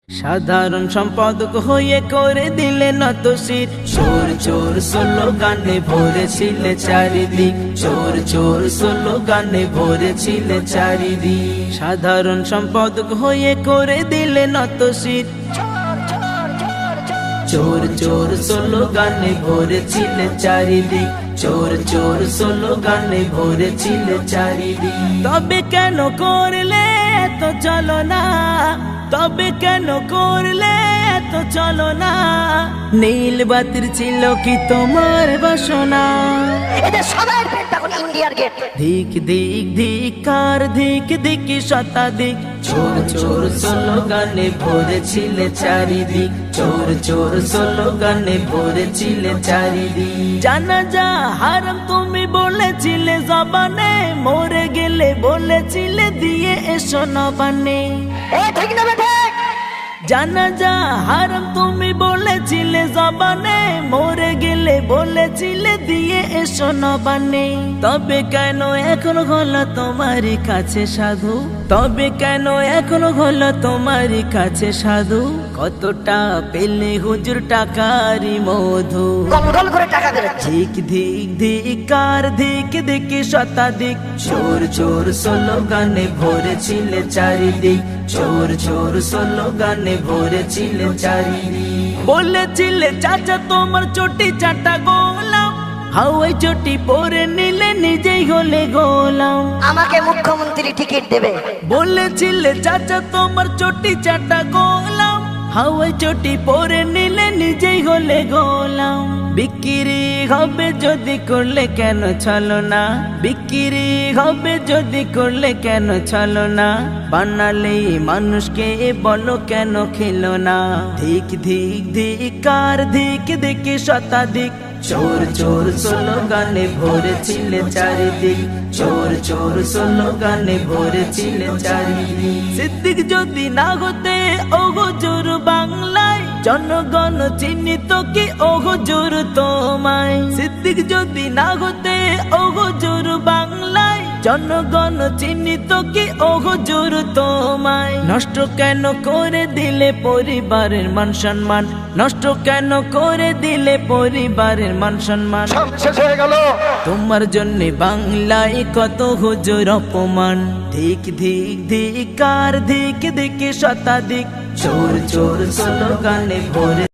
সাধারণ সম্পাদক হয়ে করে দিলে নত শির। চোর চোর স্লোগানে ভরেছিলে চারিদিক, চোর চোর স্লোগানে ভরেছিলে চারিদিক। সাধারণ সম্পাদক হয়ে করে দিলে নত শির। চোর চোর স্লোগানে ভরেছিলে চারিদিক, চোর চোর স্লোগানে ভরেছিলে চারিদিক। তবে কেন করলে এত চলো না, তবে কেন করলে এত চলো না? নীল বাতির ছিল কি তোমার বাসনা? এদের সবার পেট তখন ইন্ডিয়ার গেট। ধিক ধিক ধিকার ধিক ধিকি শতাধিক, চোর চোর স্লোগানে ভরেছিলে চারিদিক, চোর চোর স্লোগানে ভরেছিলে চারিদিক। জানাজা হারাম তুমি বলেছিলে জবানে, মরে গেলে বলেছিলে দিয়ে এসো নবানে। ঠিক না বেঠে? জানাজা হারাম তুমি বলেছিলে জবানে, মরে গেলে বলেছিলে দিয়ে এসো নবানে। তবে কেন এখন হলো তোমার কাছে সাধু? তবে কেন এখন হলো তোমার কাছে সাধু? কতটা পেলে হুজুর টাকারি মধু? গল করে টাকা দেবে। ধিক ধিক ধিকার ধিক ধিকি শতাধিক, চোর চোর স্লোগানে ভরেছিলে চারিদিক, চোর চোর স্লোগানে ভরেছিলে চারিদিক। বলেছিলে চাচা তোমার চটি চাটা গোলাম, হাওয়াই চটি পরে নিলে নিজেই হলে গোলাম। আমাকে মুখ্যমন্ত্রী টিকিট দেবে। বলেছিলে চাচা তোমার চটি চাটা গোলাম, হাওয়াই চটি পরে নিলে নিজেই হলে গোলাম। বিক্রি হবে যদি করলে কেন চলো না? বিক্রি হবে যদি করলে কেন চলো না? বানালে মানুষকে বলো কেন খেলো না? ধিক ধিক ধিকার ধিক ধিকি শতাধিক, চোর চোর স্লোগানে ভরেছিলে চারিদিক, চোর চোর স্লোগানে ভরেছিলে চারিদিক। সিদ্দিক যদি না হতে ও হুজুর বাংলায়, জনগণ চিহ্নিত কি ও হুজুর তোমায়? সিদ্দিক যদি না হতে ও হুজুর বাংলায়, জনগণ চিহ্নিত কি ও হুজুর তোমায়? নষ্ট কেন করে দিলে পরিবারের মান সম্মান? নষ্ট কেন করে দিলে পরিবারের মান সম্মান? শেষ হয়ে গেল। তোমার জন্য বাংলায় কত হুজুর অপমান। ধিক ধিক ধিকার ধিক ধিকি শতাধিক, চোর চোর স্লোগানে ভরে